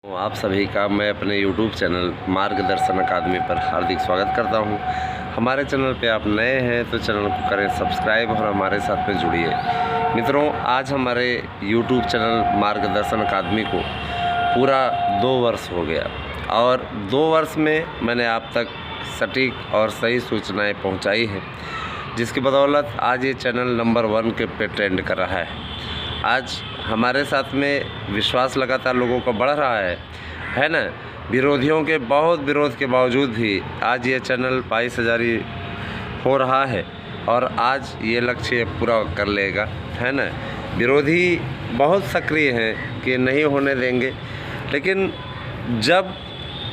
तो आप सभी का मैं अपने YouTube चैनल मार्गदर्शन अकादमी पर हार्दिक स्वागत करता हूं। हमारे चैनल पे आप नए हैं तो चैनल को करें सब्सक्राइब और हमारे साथ में जुड़िए। मित्रों, आज हमारे YouTube चैनल मार्गदर्शन अकादमी को पूरा 2 वर्ष हो गया और 2 वर्ष में मैंने आप तक सटीक और सही सूचनाएँ पहुँचाई हैं, जिसकी बदौलत आज ये चैनल नंबर 1 के पे ट्रेंड कर रहा है। आज हमारे साथ में विश्वास लगातार लोगों का बढ़ रहा है ना। विरोधियों के बहुत विरोध के बावजूद भी आज ये चैनल 22,000 हो रहा है और आज ये लक्ष्य पूरा कर लेगा, है ना। विरोधी बहुत सक्रिय हैं कि नहीं होने देंगे, लेकिन जब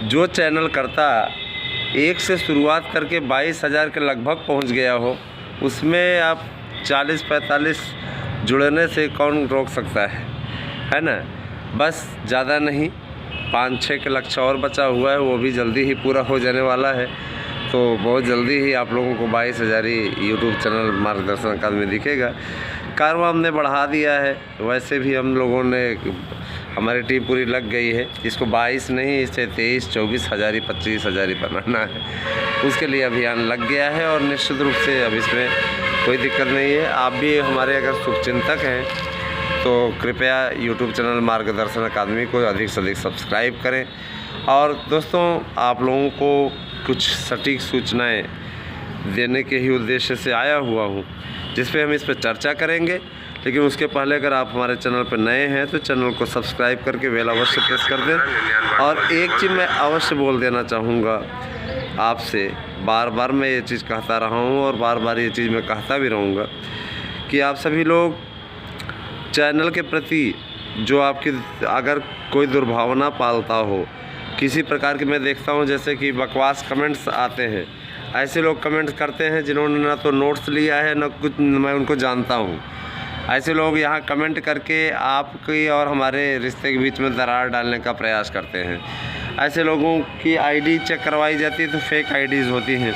जो चैनल करता 1 से शुरुआत करके 22,000 के लगभग पहुंच गया हो, उसमें आप 40-45 जुड़ने से कौन रोक सकता है ना। बस ज़्यादा नहीं, 5-6 के लक्ष्य और बचा हुआ है, वो भी जल्दी ही पूरा हो जाने वाला है। तो बहुत जल्दी ही आप लोगों को 22,000 यूट्यूब चैनल मार्गदर्शन अकादमी दिखेगा। कारवां हमने बढ़ा दिया है, वैसे भी हम लोगों ने हमारी टीम पूरी लग गई है। इसको 22 नहीं, इसे 23-24,000 25,000 बनाना है, उसके लिए अभियान लग गया है और निश्चित रूप से अब इसमें कोई दिक्कत नहीं है। आप भी हमारे अगर शुभचिंतक हैं तो कृपया यूट्यूब चैनल मार्गदर्शन अकादमी को अधिक से अधिक सब्सक्राइब करें। और दोस्तों, आप लोगों को कुछ सटीक सूचनाएं देने के ही उद्देश्य से आया हुआ हूं, जिस पे हम इस पर चर्चा करेंगे। लेकिन उसके पहले अगर आप हमारे चैनल पर नए हैं तो चैनल को सब्सक्राइब करके बेल अवश्य प्रेस कर दें। और एक चीज़ मैं अवश्य बोल देना चाहूँगा आपसे, बार बार मैं ये चीज़ कहता रहा हूँ और बार बार ये चीज़ मैं कहता भी रहूँगा कि आप सभी लोग चैनल के प्रति जो आपकी अगर कोई दुर्भावना पालता हो, किसी प्रकार की, मैं देखता हूँ जैसे कि बकवास कमेंट्स आते हैं, ऐसे लोग कमेंट्स करते हैं जिन्होंने ना तो नोट्स लिया है ना कुछ, मैं उनको जानता हूँ। ऐसे लोग यहाँ कमेंट करके आपकी और हमारे रिश्ते के बीच में दरार डालने का प्रयास करते हैं। ऐसे लोगों की आईडी चेक करवाई जाती है तो फेक आईडीज़ होती हैं,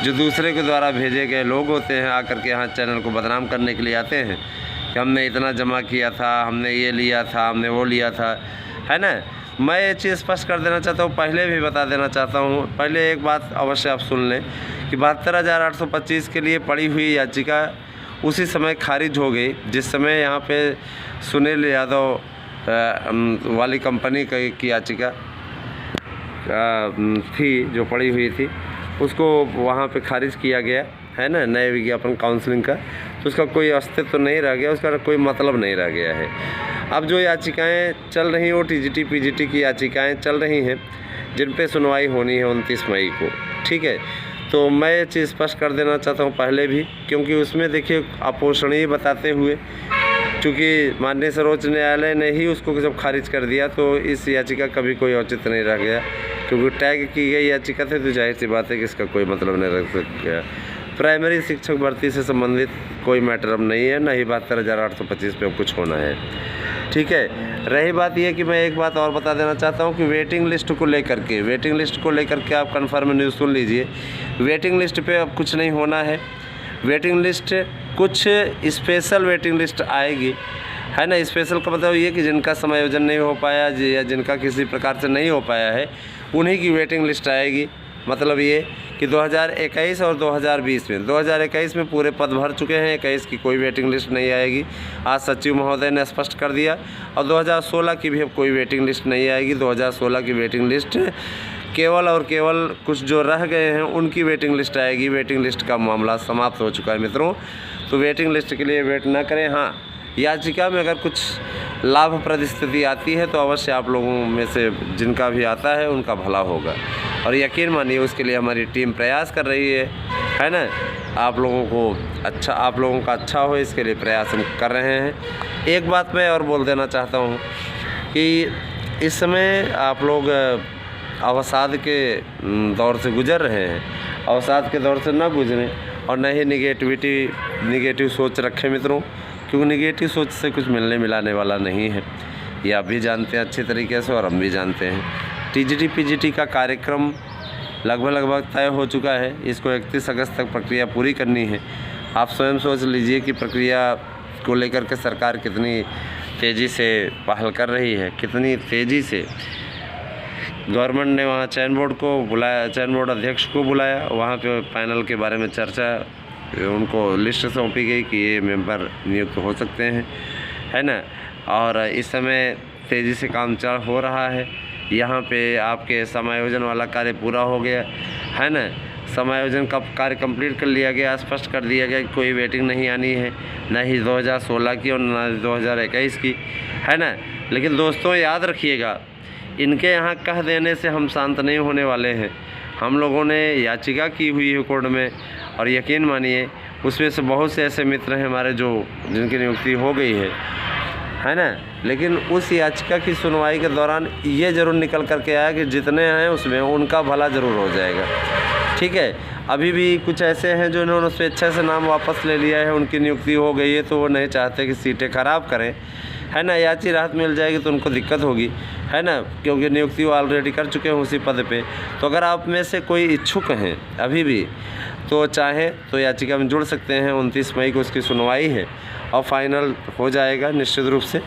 जो दूसरे के द्वारा भेजे गए लोग होते हैं, आकर के यहाँ चैनल को बदनाम करने के लिए आते हैं कि हमने इतना जमा किया था, हमने ये लिया था, हमने वो लिया था, है ना। मैं ये चीज़ स्पष्ट कर देना चाहता हूँ, पहले भी बता देना चाहता हूँ। पहले एक बात अवश्य आप सुन लें कि 72,825 के लिए पड़ी हुई याचिका उसी समय खारिज हो गई जिस समय यहाँ पे सुनील यादव वाली कंपनी की याचिका थी जो पड़ी हुई थी, उसको वहाँ पे खारिज किया गया, है ना, नए विज्ञापन काउंसलिंग का। तो उसका कोई अस्तित्व तो नहीं रह गया, उसका कोई मतलब नहीं रह गया है। अब जो याचिकाएं चल रही हैं वो टीजीटी पीजीटी की याचिकाएं चल रही हैं, जिन पे सुनवाई होनी है 29 मई को, ठीक है। तो मैं ये चीज़ स्पष्ट कर देना चाहता हूँ पहले भी, क्योंकि उसमें देखिए अपोषणीय बताते हुए, चूँकि माननीय सर्वोच्च न्यायालय ने ही उसको जब खारिज कर दिया तो इस याचिका का भी कोई औचित्य नहीं रह गया, क्योंकि टैग की गई याचिका थी। तो जाहिर सी बात है कि इसका कोई मतलब नहीं रह गया। प्राइमरी शिक्षक भर्ती से संबंधित कोई मैटर अब नहीं है, ना ही 72,825 पे अब कुछ होना है, ठीक है। रही बात यह कि मैं एक बात और बता देना चाहता हूं कि वेटिंग लिस्ट को लेकर के आप कन्फर्म न्यूज़ सुन लीजिए। वेटिंग लिस्ट पे अब कुछ नहीं होना है। वेटिंग लिस्ट कुछ स्पेशल वेटिंग लिस्ट आएगी, है ना। स्पेशल का मतलब ये कि जिनका समायोजन नहीं हो पाया या जिनका किसी प्रकार से नहीं हो पाया है, उन्हीं की वेटिंग लिस्ट आएगी। मतलब ये कि 2021 और 2020 में 2021 में पूरे पद भर चुके हैं, 21 की कोई वेटिंग लिस्ट नहीं आएगी, आज सचिव महोदय ने स्पष्ट कर दिया। और 2016 की भी अब कोई वेटिंग लिस्ट नहीं आएगी। 2016 की वेटिंग लिस्ट केवल और केवल कुछ जो रह गए हैं उनकी वेटिंग लिस्ट आएगी। वेटिंग लिस्ट का मामला समाप्त हो चुका है मित्रों, तो वेटिंग लिस्ट के लिए वेट ना करें। हाँ, याचिका में अगर कुछ लाभप्रद स्थिति आती है तो अवश्य आप लोगों में से जिनका भी आता है उनका भला होगा, और यकीन मानिए उसके लिए हमारी टीम प्रयास कर रही है ना। आप लोगों का अच्छा हो, इसके लिए प्रयास हम कर रहे हैं। एक बात मैं और बोल देना चाहता हूँ कि इस समय आप लोग अवसाद के दौर से गुजर रहे हैं। अवसाद के दौर से ना गुजरें और न ही निगेटिव सोच रखें मित्रों, क्योंकि निगेटिव सोच से कुछ मिलने मिलाने वाला नहीं है। ये आप भी जानते हैं अच्छे तरीके से और हम भी जानते हैं। टीजीटी पीजीटी का कार्यक्रम लगभग तय हो चुका है। इसको 31 अगस्त तक प्रक्रिया पूरी करनी है। आप स्वयं सोच लीजिए कि प्रक्रिया को लेकर के सरकार कितनी तेज़ी से पहल कर रही है, कितनी तेज़ी से गवर्नमेंट ने वहाँ चयन बोर्ड को बुलाया, चयन बोर्ड अध्यक्ष को बुलाया, वहाँ पे पैनल के बारे में चर्चा, उनको लिस्ट सौंपी गई कि ये मेंबर नियुक्त हो सकते हैं, है ना। और इस समय तेज़ी से काम चल हो रहा है। यहाँ पे आपके समायोजन वाला कार्य पूरा हो गया है ना। समायोजन का कार्य कंप्लीट कर लिया गया, स्पष्ट कर दिया गया कि कोई वेटिंग नहीं आनी है, ना ही 2016 की और ना 2021 की, है ना। लेकिन दोस्तों याद रखिएगा, इनके यहाँ कह देने से हम शांत नहीं होने वाले हैं। हम लोगों ने याचिका की हुई है कोर्ट में, और यकीन मानिए उसमें से बहुत से ऐसे मित्र हैं हमारे जिनकी नियुक्ति हो गई है ना। लेकिन उस याचिका की सुनवाई के दौरान ये ज़रूर निकल कर के आया कि जितने हैं उसमें उनका भला ज़रूर हो जाएगा, ठीक है। अभी भी कुछ ऐसे हैं जो इन्होंने स्वेच्छा से नाम वापस ले लिया है, उनकी नियुक्ति हो गई है, तो वो नहीं चाहते कि सीटें ख़राब करें, है ना। याची राहत मिल जाएगी तो उनको दिक्कत होगी, है ना, क्योंकि नियुक्ति वो ऑलरेडी कर चुके हैं उसी पद पे। तो अगर आप में से कोई इच्छुक हैं अभी भी, तो चाहे तो याचिका में जुड़ सकते हैं। 29 मई को उसकी सुनवाई है और फाइनल हो जाएगा निश्चित रूप से।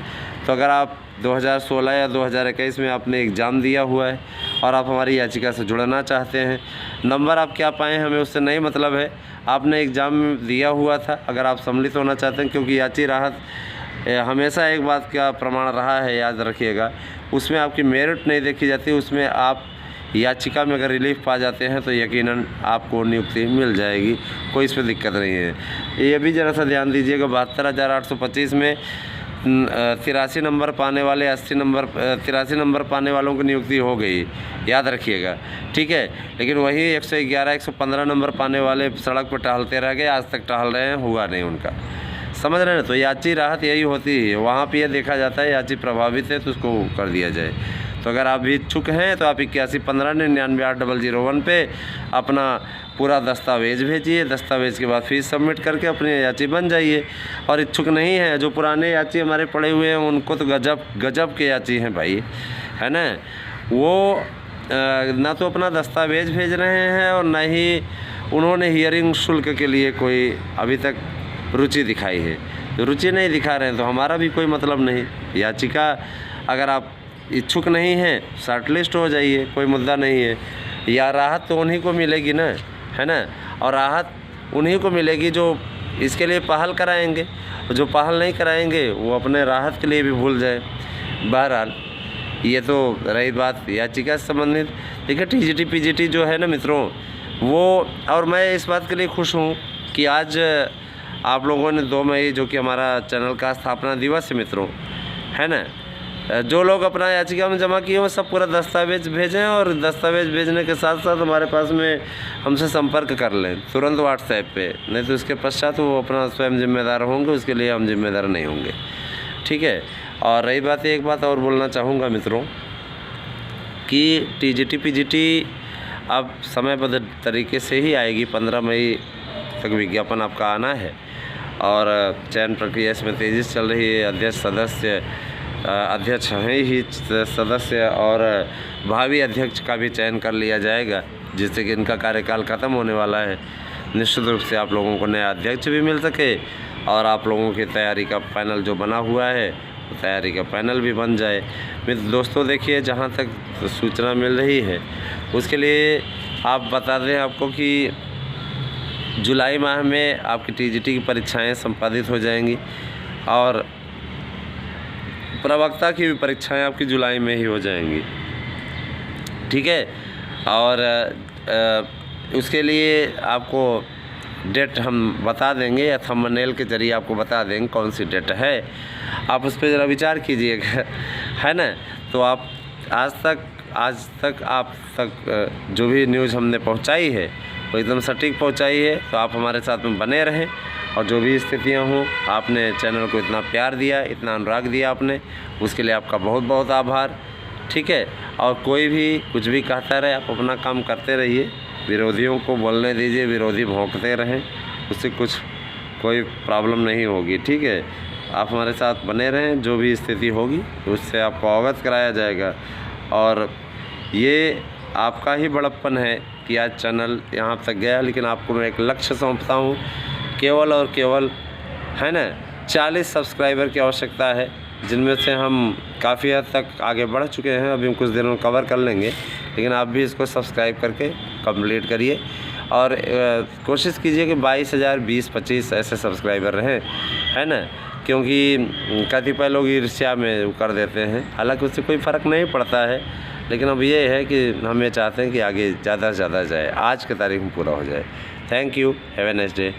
तो अगर आप 2016 या 2021 में आपने एग्ज़ाम दिया हुआ है और आप हमारी याचिका से जुड़ना चाहते हैं, नंबर आप क्या पाएँ हमें उससे नहीं मतलब है, आपने एग्ज़ाम दिया हुआ था। अगर आप सम्मिलित होना चाहते हैं, क्योंकि याची राहत हमेशा एक बात का प्रमाण रहा है, याद रखिएगा, उसमें आपकी मेरिट नहीं देखी जाती, उसमें आप याचिका में अगर रिलीफ पा जाते हैं तो यकीनन आपको नियुक्ति मिल जाएगी, कोई इसमें दिक्कत नहीं है। ये भी ज़रा सा ध्यान दीजिएगा, 72,825 में 83 नंबर पाने वाले 83 नंबर पाने वालों की नियुक्ति हो गई, याद रखिएगा, ठीक है। लेकिन वही 111 115 नंबर पाने वाले सड़क पर टहलते रह गए, आज तक टहल रहे हैं, हुआ नहीं उनका, समझ रहे हैं। तो याची राहत यही होती है, वहाँ पे ये देखा जाता है याची प्रभावित है तो उसको कर दिया जाए। तो अगर आप भी इच्छुक हैं तो आप 8115998001 पे अपना पूरा दस्तावेज़ भेजिए, दस्तावेज़ के बाद फीस सबमिट करके अपनी याची बन जाइए। और इच्छुक नहीं है, जो पुराने याची हमारे पड़े हुए हैं उनको तो गजब के याची हैं भाई, है ना। वो ना तो अपना दस्तावेज़ भेज रहे हैं और ना ही उन्होंने हियरिंग शुल्क के लिए कोई अभी तक रुचि दिखाई है। तो रुचि नहीं दिखा रहे हैं तो हमारा भी कोई मतलब नहीं। याचिका अगर आप इच्छुक नहीं हैं, शॉर्ट लिस्ट हो जाइए, कोई मुद्दा नहीं है। या राहत तो उन्हीं को मिलेगी ना, है ना। और राहत उन्हीं को मिलेगी जो इसके लिए पहल कराएंगे, जो पहल नहीं कराएंगे वो अपने राहत के लिए भी भूल जाए। बहरहाल ये तो रही बात याचिका से संबंधित। देखिए टीजीटी पीजीटी जो है ना मित्रों, वो, और मैं इस बात के लिए खुश हूँ कि आज आप लोगों ने 2 मई जो कि हमारा चैनल का स्थापना दिवस है मित्रों, है ना, जो लोग अपना याचिका में जमा किए हो सब पूरा दस्तावेज़ भेजें, और दस्तावेज़ भेजने के साथ साथ हमारे पास में हमसे संपर्क कर लें तुरंत व्हाट्सएप पे, नहीं तो इसके पश्चात वो अपना स्वयं जिम्मेदार होंगे, उसके लिए हम जिम्मेदार नहीं होंगे, ठीक है। और रही बात, एक बात और बोलना चाहूँगा मित्रों कि टीजीटी पीजीटी अब समयबद्ध तरीके से ही आएगी। 15 मई तक विज्ञापन आपका आना है और चयन प्रक्रिया इसमें तेज़ी से चल रही है। अध्यक्ष हैं ही सदस्य, और भावी अध्यक्ष का भी चयन कर लिया जाएगा, जिससे कि इनका कार्यकाल ख़त्म होने वाला है। निश्चित रूप से आप लोगों को नया अध्यक्ष भी मिल सके और आप लोगों की तैयारी का पैनल जो बना हुआ है तो तैयारी का पैनल भी बन जाए। दोस्तों देखिए, जहाँ तक सूचना मिल रही है उसके लिए आप बता दें आपको कि जुलाई माह में आपकी टीजीटी की परीक्षाएं संपादित हो जाएंगी और प्रवक्ता की भी परीक्षाएं आपकी जुलाई में ही हो जाएंगी, ठीक है। और उसके लिए आपको डेट हम बता देंगे या थंबनेल के ज़रिए आपको बता देंगे कौन सी डेट है, आप उस पर ज़रा विचार कीजिएगा, है ना। तो आप आज तक आप तक जो भी न्यूज़ हमने पहुंचाई है वो एकदम सटीक पहुंचाई है। तो आप हमारे साथ में बने रहें, और जो भी स्थितियां हों, आपने चैनल को इतना प्यार दिया, इतना अनुराग दिया आपने, उसके लिए आपका बहुत बहुत आभार, ठीक है। और कोई भी कुछ भी कहता रहे, आप अपना काम करते रहिए, विरोधियों को बोलने दीजिए, विरोधी भौंकते रहें, उससे कोई प्रॉब्लम नहीं होगी, ठीक है। आप हमारे साथ बने रहें, जो भी स्थिति होगी उससे आपको अवगत कराया जाएगा। और ये आपका ही बड़प्पन है कि आज चैनल यहाँ तक गया, लेकिन आपको मैं एक लक्ष्य सौंपता हूँ, केवल और केवल, है ना, 40 सब्सक्राइबर की आवश्यकता है। जिनमें से हम काफ़ी हद तक आगे बढ़ चुके हैं। अभी हम कुछ दिनों में कवर कर लेंगे, लेकिन आप भी इसको सब्सक्राइब करके कंप्लीट करिए और कोशिश कीजिए कि 22,000 20-25 ऐसे सब्सक्राइबर रहें, है ना, क्योंकि कतिपय लोग ईर्ष्या में वो कर देते हैं। हालांकि उससे कोई फ़र्क नहीं पड़ता है, लेकिन अब ये है कि हम ये चाहते हैं कि आगे ज़्यादा से ज़्यादा जाए, आज की तारीख में पूरा हो जाए। Thank you, have a nice day.